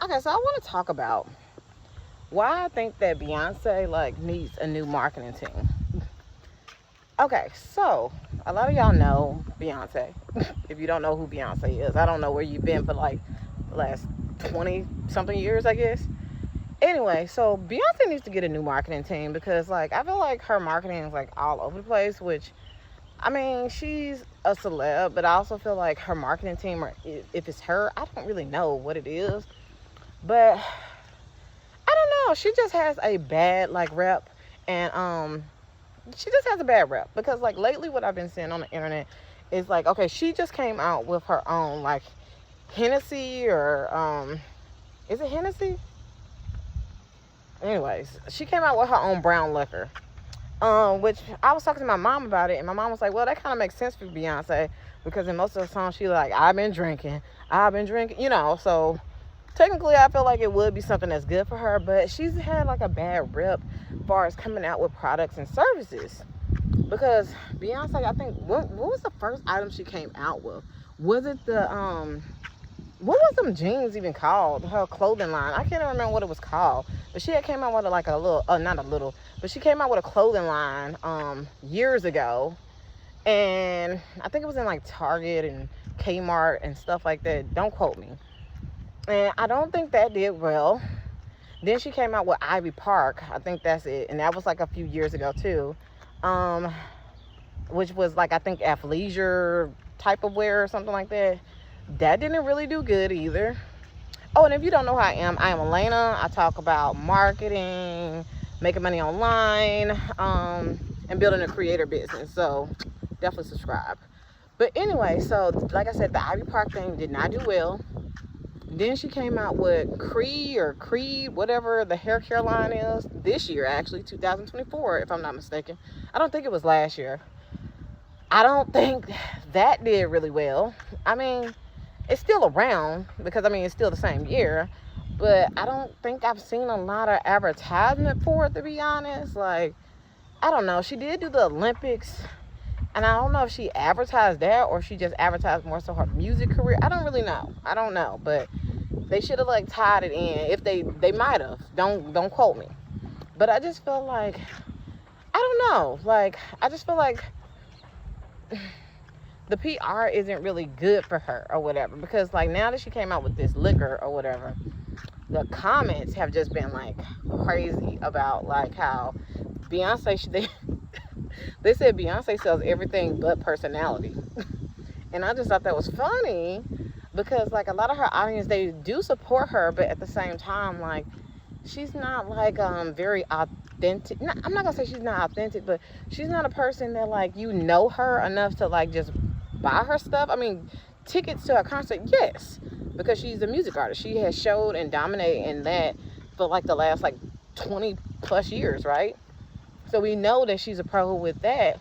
Okay, so I want to talk about why I think that Beyonce needs a new marketing team. Okay, so a lot of y'all know Beyonce. If you don't know who Beyonce is, I don't know where you've been for the last 20 something years, I guess. Anyway, so Beyonce needs to get a new marketing team because I feel like her marketing is all over the place, which I mean, she's a celeb, but I also feel like her marketing team, or if it's her, I don't really know what it is. But I don't know. She just has a bad rep, and she just has a bad rep because lately, what I've been seeing on the internet is okay, she just came out with her own Hennessy, or is it Hennessy? Anyways, she came out with her own brown liquor. Which I was talking to my mom about it, and my mom was like, well, that kind of makes sense for Beyonce because in most of the songs she's like, I've been drinking, so technically I feel like it would be something that's good for her, but she's had a bad rep as far as coming out with products and services. Because Beyonce, I think, what was the first item she came out with? Was it what was them jeans even called? Her clothing line. I can't even remember what it was called. But she had came out with a little, not a little, but she came out with a clothing line years ago. And I think it was in Target and Kmart and stuff like that. Don't quote me. And I don't think that did well. Then she came out with Ivy Park. I think that's it. And that was a few years ago too. Which was I think athleisure type of wear or something like that. That didn't really do good either. Oh, and if you don't know who I am Elena. I talk about marketing, making money online, and building a creator business. So definitely subscribe. But anyway, so like I said, the Ivy Park thing did not do well. Then she came out with Creed, whatever the Haircare line is, this year actually, 2024, if I'm not mistaken. I don't think it was last year. I don't think that did really well. I mean, it's still around because it's still the same year, but I don't think I've seen a lot of advertisement for it, to be honest. I don't know. She did do the Olympics, and I don't know if she advertised that or she just advertised more so her music career. I don't really know. I don't know, but they should have tied it in. If they might have. Don't quote me. But I just feel I don't know. I just feel the PR isn't really good for her or whatever, because now that she came out with this liquor or whatever, the comments have just been crazy about how Beyonce they said Beyonce sells everything but personality. And I just thought that was funny because a lot of her audience, they do support her, but at the same time she's not very authentic. I'm not gonna say she's not authentic, but she's not a person that her enough to just buy her stuff. I mean, tickets to her concert, yes, because she's a music artist. She has showed and dominated in that for the last 20 plus years, right? So we know that she's a pro with that.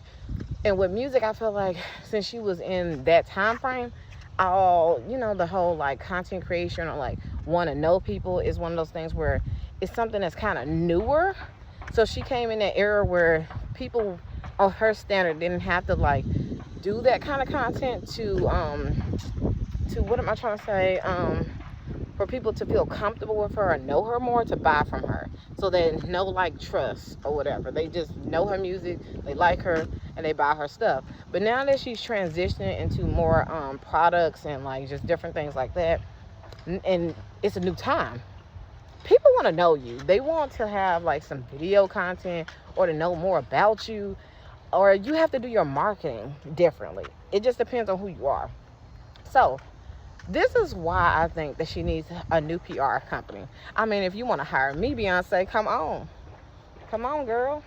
And with music, I feel since she was in that time frame, the whole content creation or want to know people is one of those things where it's something that's kind of newer. So she came in that era where people on her standard didn't have to do that kind of content to what am I trying to say? For people to feel comfortable with her and know her more, to buy from her. So they no trust or whatever. They just know her music, they like her, and they buy her stuff. But now that she's transitioning into more products and just different things like that, and it's a new time, people want to know you. They want to have some video content or to know more about you, or you have to do your marketing differently. It just depends on who you are. So this is why I think that she needs a new PR company. I mean, if you want to hire me, Beyonce, come on, girl.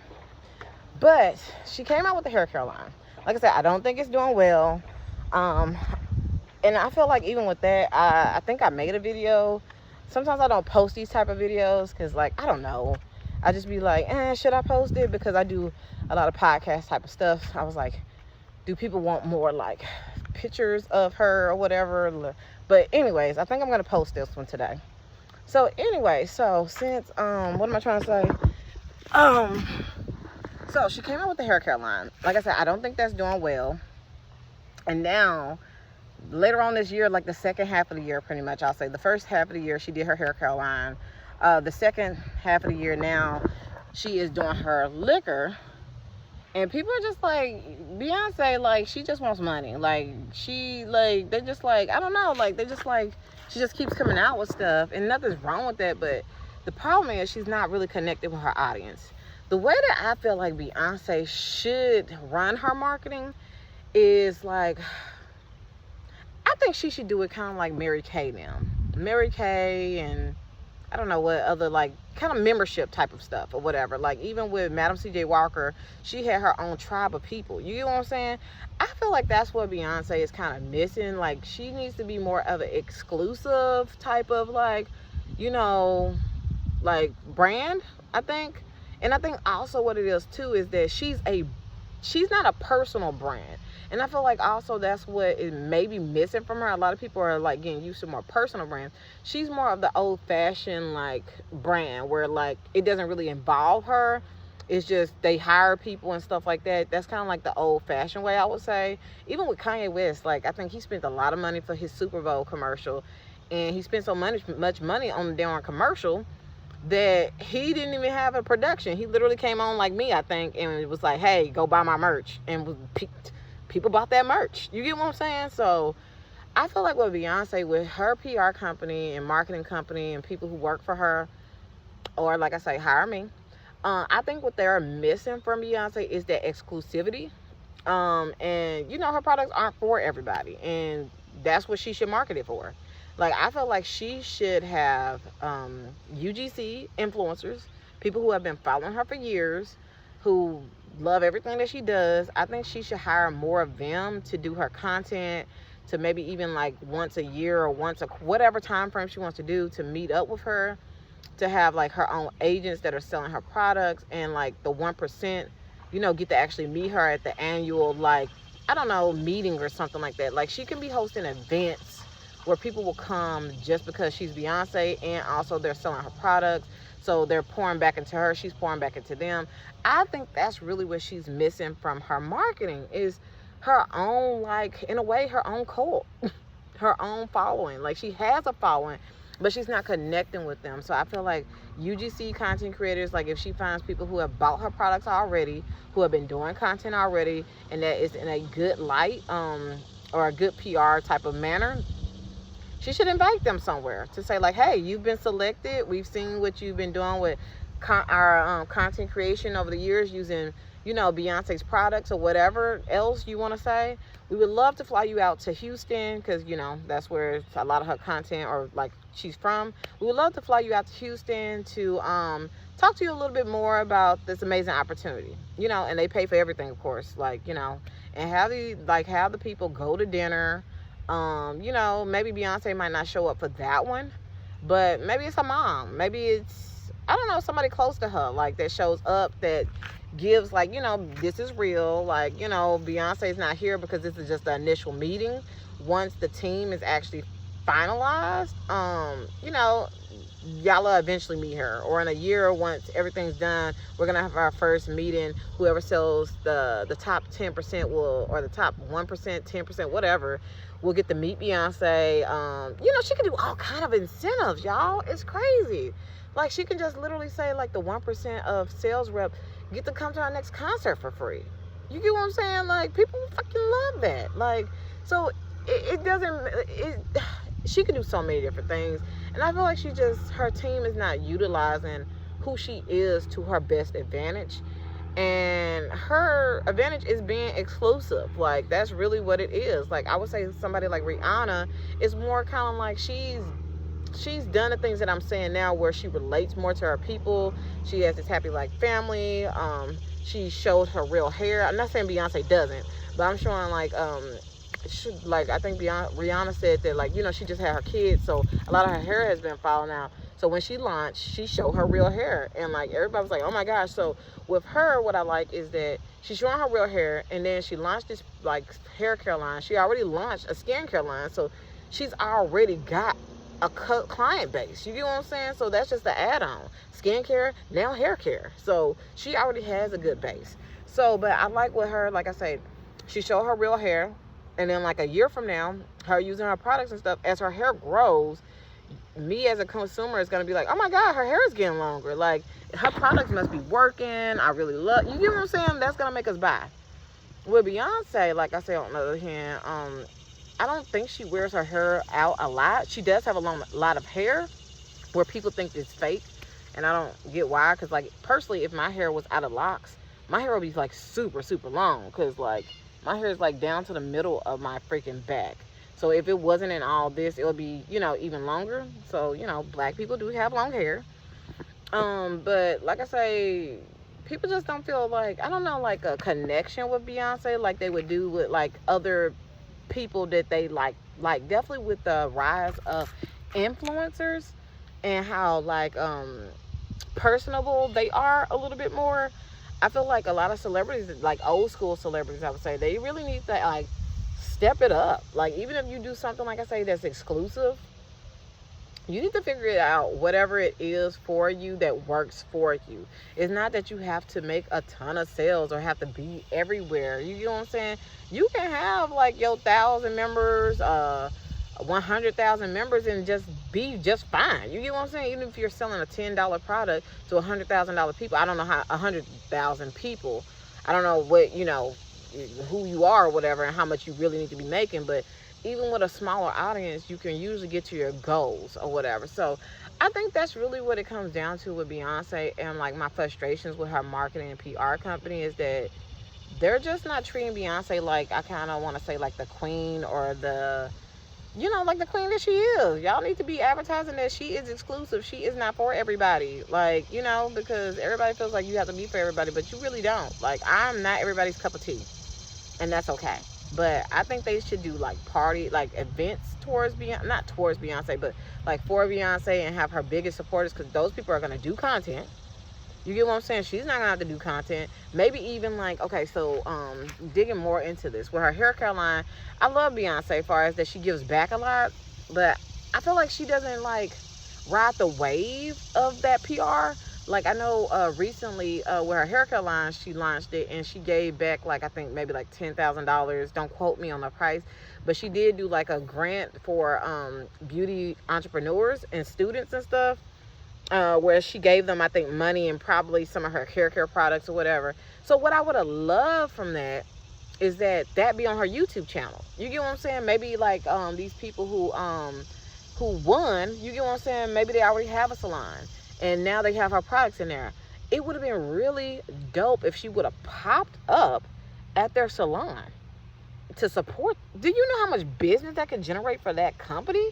But she came out with the Haircare line. Like I said, I don't think it's doing well. And I feel even with that, I think I made a video. Sometimes I don't post these type of videos because I don't know. I just be should I post it? Because I do a lot of podcast type of stuff. I was do people want more pictures of her or whatever? But anyways, I think I'm gonna post this one today. So anyway, so since what am I trying to say? So she came out with the Haircare line. Like I said, I don't think that's doing well. And now later on this year, like the second half of the year, pretty much, I'll say. The first half of the year, she did her hair care line. The second half of the year now, she is doing her liquor. And people are just like, Beyonce, like, she just wants money. Like, they just like, I don't know, like, they just like, she just keeps coming out with stuff. And nothing's wrong with that, but the problem is she's not really connected with her audience. The way that I feel like Beyonce should run her marketing is like, I think she should do it kind of like Mary Kay now. Mary Kay and I don't know what other, like, kind of membership type of stuff or whatever. Like, even with Madam C.J. Walker, she had her own tribe of people. You get what I'm saying? I feel like that's what Beyonce is kind of missing. Like, she needs to be more of an exclusive type of, like, you know, like, brand, I think. And I think also what it is, too, is that she's not a personal brand. And I feel like also that's what is maybe missing from her. A lot of people are like getting used to more personal brands. She's more of the old fashioned like brand where like it doesn't really involve her. It's just they hire people and stuff like that. That's kind of like the old fashioned way, I would say. Even with Kanye West, like I think he spent a lot of money for his Super Bowl commercial. And he spent so much money on the damn commercial that he didn't even have a production. He literally came on like me, I think, and it was like, hey, go buy my merch. And people bought that merch. You get what I'm saying? So I feel like with Beyonce, with her PR company and marketing company and people who work for her, or like I say, hire me, I think what they're missing from Beyonce is that exclusivity. And you know, her products aren't for everybody, and that's what she should market it for. Like, I feel like she should have UGC influencers, people who have been following her for years, who love everything that she does. I think she should hire more of them to do her content, to maybe even like once a year or whatever time frame she wants to do, to meet up with her, to have like her own agents that are selling her products, and like the 1%, you know, get to actually meet her at the annual, like, I don't know, meeting or something like that. Like, she can be hosting events where people will come just because she's Beyonce, and also they're selling her products. So they're pouring back into her, she's pouring back into them. I think that's really what she's missing from her marketing, is her own, like, in a way, her own cult, her own following. Like, she has a following, but she's not connecting with them. So I feel like UGC content creators, like if she finds people who have bought her products already, who have been doing content already, and that is in a good light, or a good PR type of manner, she should invite them somewhere to say like, hey, you've been selected. We've seen what you've been doing with our content creation over the years using, you know, Beyonce's products or whatever else you want to say. We would love to fly you out to Houston because, you know, that's where a lot of her content, or like she's from. We would love to fly you out to Houston to talk to you a little bit more about this amazing opportunity, you know, and they pay for everything, of course, like, you know, and have the people go to dinner. You know, maybe Beyonce might not show up for that one, but maybe it's her mom. Maybe it's, I don't know, somebody close to her, like, that shows up, that gives, like, you know, this is real. Like, you know, Beyonce's not here because this is just the initial meeting. Once the team is actually finalized, you know, y'all will eventually meet her. Or in a year, once everything's done, we're gonna have our first meeting. Whoever sells the top 10% will, or the top 1%, 10%, whatever, will get to meet Beyonce. You know, she can do all kind of incentives, y'all. It's crazy. Like, she can just literally say, like, the 1% of sales rep get to come to our next concert for free. You get what I'm saying? Like, people fucking love that. Like, so she can do so many different things. And I feel like her team is not utilizing who she is to her best advantage. And her advantage is being exclusive. Like, that's really what it is. Like, I would say somebody like Rihanna is more kind of like, she's done the things that I'm saying now, where she relates more to her people. She has this happy, like, family. She showed her real hair. I'm not saying Beyonce doesn't, but I'm showing, like, I think Rihanna said that, like, you know, she just had her kids, so a lot of her hair has been falling out. So when she launched, she showed her real hair, and like everybody was like, oh my gosh. So with her, what I like is that she's showing her real hair, and then she launched this like hair care line. She already launched a skincare line, so she's already got a client base. You get what I'm saying? So that's just the add-on. Skincare, now hair care. So she already has a good base. So, but I like with her, like I said, she showed her real hair. And then like a year from now, her using her products and stuff, as her hair grows, me as a consumer is going to be like, oh my God, her hair is getting longer. Like, her products must be working. I really love, you get what I'm saying? That's going to make us buy. With Beyonce, like I said, on the other hand, I don't think she wears her hair out a lot. She does have a lot of hair where people think it's fake. And I don't get why. Because, like, personally, if my hair was out of locks, my hair would be, like, super, super long. Because, like, my hair is, like, down to the middle of my freaking back. So if it wasn't in all this, it would be, you know, even longer. So, you know, black people do have long hair. But, like I say, people just don't feel like, I don't know, like a connection with Beyonce like they would do with, like, other people that they like definitely with the rise of influencers and how, like, personable they are a little bit more. I feel like a lot of celebrities, like old school celebrities, I would say, they really need to, like, step it up. Like, even if you do something, like I say, that's exclusive, you need to figure it out, whatever it is for you that works for you. It's not that you have to make a ton of sales or have to be everywhere. You know what I'm saying? You can have, like, your 1,000 members, 100,000 members, and just be just fine. You get what I'm saying? Even if you're selling a $10 product to $100,000 people, I don't know how 100,000 people, I don't know what, you know, who you are or whatever, and how much you really need to be making, but even with a smaller audience, you can usually get to your goals or whatever. So I think that's really what it comes down to with Beyonce, and, like, my frustrations with her marketing and PR company is that they're just not treating Beyonce like, I kind of want to say, like the queen, or the, you know, like the queen that she is. Y'all need to be advertising that she is exclusive. She is not for everybody. Like, you know, because everybody feels like you have to be for everybody, but you really don't. Like, I'm not everybody's cup of tea, and that's okay. But I think they should do, like, party, like, events towards Beyonce, not towards Beyonce, but, like, for Beyonce, and have her biggest supporters, because those people are going to do content. You get what I'm saying? She's not going to have to do content. Maybe even, like, okay, so digging more into this. With her haircare line, I love Beyonce as far as that she gives back a lot, but I feel like she doesn't, like, ride the wave of that PR. Like, I know recently with her haircare line, she launched it, and she gave back, like, I think maybe like $10,000. Don't quote me on the price, but she did do, like, a grant for beauty entrepreneurs and students and stuff, where she gave them, I think, money and probably some of her haircare products or whatever. So what I would have loved from that is that be on her YouTube channel. You get what I'm saying? Maybe, like, these people who won, you get what I'm saying? Maybe they already have a salon, and now they have her products in there. It would have been really dope if she would have popped up at their salon to support. Do you know how much business that can generate for that company?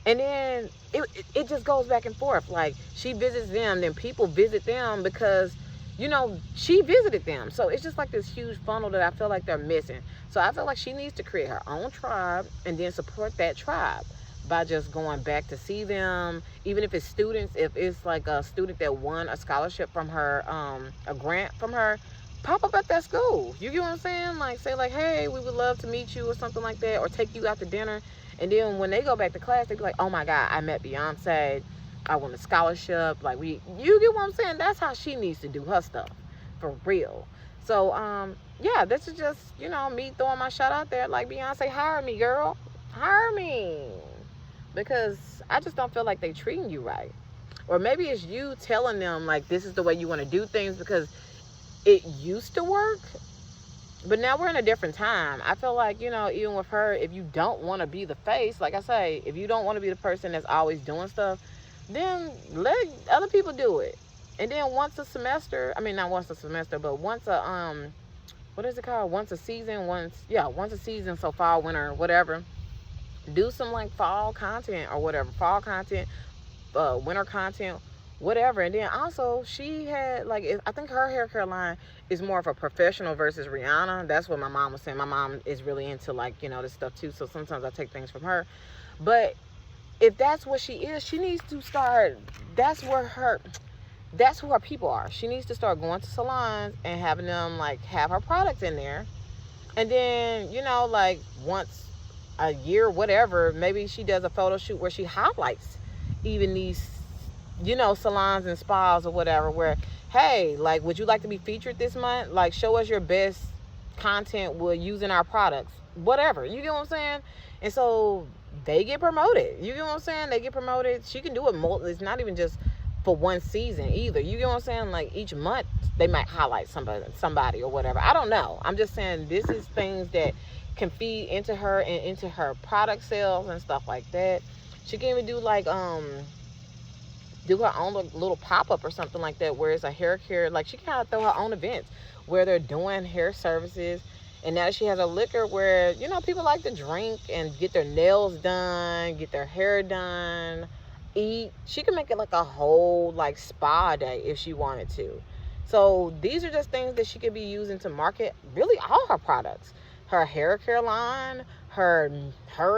And then it just goes back and forth. Like, she visits them, then people visit them because, you know, she visited them. So it's just like this huge funnel that I feel like they're missing. So I feel like she needs to create her own tribe and then support that tribe by just going back to see them. Even if it's students, if it's like a student that won a scholarship from her, a grant from her, pop up at that school. You get what I'm saying? Like, say, like, hey, we would love to meet you or something like that, or take you out to dinner. And then when they go back to class, they be like, oh my God, I met Beyonce, I won a scholarship. Like, you get what I'm saying? That's how she needs to do her stuff, for real. So, yeah, this is just, you know, me throwing my shot out there. Like, Beyonce, hire me, girl. Hire me. Because I just don't feel like they treating you right. Or maybe it's you telling them, like, this is the way you want to do things because it used to work. But now we're in a different time. I feel like, you know, even with her, if you don't want to be the face, like I say, if you don't want to be the person that's always doing stuff, then let other people do it. And then once a semester, I mean, not once a semester, but once a, what is it called? Once a season, once a season, so fall, winter, whatever. Do some, like, fall content or whatever. Fall content, winter content, whatever. And then also, she had, like, I think her hair care line is more of a professional versus Rihanna. That's what my mom was saying. My mom is really into, like, you know, this stuff too, so sometimes I take things from her. But if that's what she is, she needs to start, that's who her people are. She needs to start going to salons and having them, like, have her products in there. And then, you know, like, once a year, whatever, maybe she does a photo shoot where she highlights even these, you know, salons and spas or whatever, where, hey, like, would you like to be featured this month? Like, show us your best content with using our products. whatever. You get what I'm saying? And so they get promoted. You get what I'm saying? They get promoted. She can do it more. It's not even just for one season either. You get what I'm saying? Like each month they might highlight somebody or whatever. I don't know. I'm just saying this is things that can feed into her and into her product sales and stuff like that. She can even do like do her own little pop-up or something like that where it's a hair care. Like she can kind of throw her own events where they're doing hair services. And now she has a liquor where, you know, people like to drink and get their nails done, get their hair done, eat. She can make it like a whole like spa day if she wanted to. So these are just things that she could be using to market really all her products. Her hair care line, her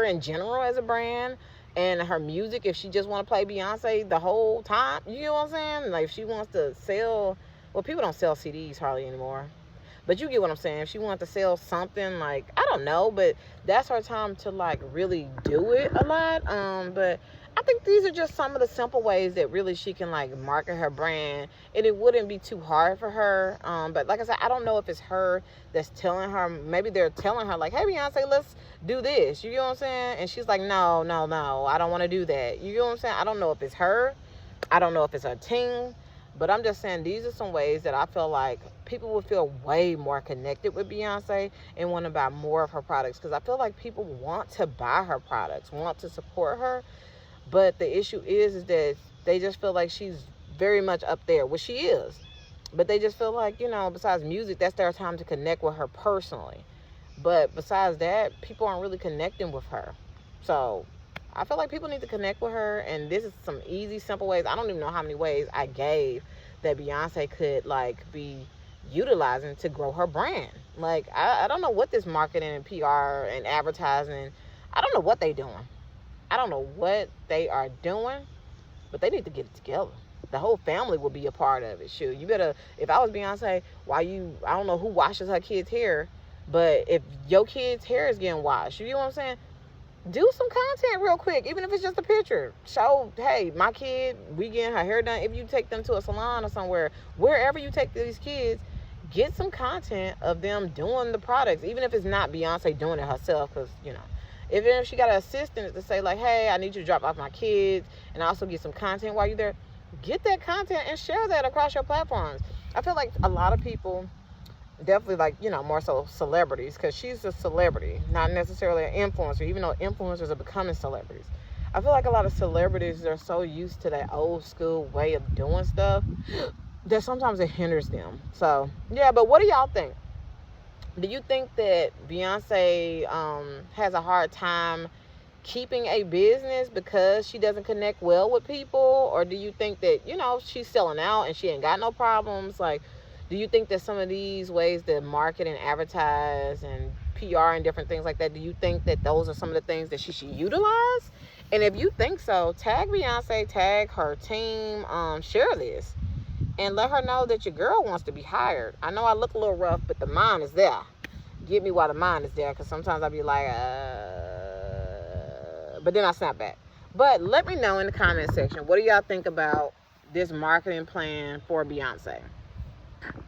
in general as a brand, and her music if she just want to play Beyonce the whole time. You know what I'm saying? Like if she wants to sell, well, people don't sell CDs hardly anymore. But you get what I'm saying. If she wants to sell something, like, I don't know, but that's her time to, like, really do it a lot. But I think these are just some of the simple ways that really she can, like, market her brand. And it wouldn't be too hard for her. But like I said, I don't know if it's her that's telling her. Maybe they're telling her, like, hey, Beyonce, let's do this. You get what I'm saying? And she's like, no, I don't want to do that. You get what I'm saying? I don't know if it's her. I don't know if it's her team. But I'm just saying these are some ways that I feel like people would feel way more connected with Beyonce and want to buy more of her products. Because I feel like people want to buy her products, want to support her. But the issue is that they just feel like she's very much up there, which she is. But they just feel like, you know, besides music, that's their time to connect with her personally. But besides that, people aren't really connecting with her. So I feel like people need to connect with her, and this is some easy, simple ways. I don't even know how many ways I gave that Beyonce could, like, be utilizing to grow her brand. Like, I don't know what this marketing and PR and advertising, I don't know what they doing. I don't know what they are doing, but they need to get it together. The whole family will be a part of it. Shoot, you better, if I was Beyonce, I don't know who washes her kids' hair, but if your kid's hair is getting washed, you know what I'm saying? Do some content real quick, even if it's just a picture. Show, hey, my kid, we getting her hair done. If you take them to a salon or somewhere, wherever you take these kids, get some content of them doing the products, even if it's not Beyonce doing it herself. Because, you know, if she got an assistant to say, like, hey, I need you to drop off my kids and also get some content while you're there, get that content and share that across your platforms. I feel like a lot of people, definitely, like, you know, more so celebrities, because she's a celebrity, not necessarily an influencer, even though influencers are becoming celebrities. I feel like a lot of celebrities are so used to that old school way of doing stuff that sometimes it hinders them. So yeah, but what do y'all think? Do you think that Beyonce has a hard time keeping a business because she doesn't connect well with people? Or do you think that, you know, she's selling out and she ain't got no problems? Like, do you think that some of these ways to market and advertise and PR and different things like that, do you think that those are some of the things that she should utilize? And if you think so, tag Beyonce, tag her team, share this, and let her know that your girl wants to be hired. I know I look a little rough, but the mind is there. Get me while the mind is there, because sometimes I'll be like, but then I snap back. But let me know in the comment section, what do y'all think about this marketing plan for Beyonce?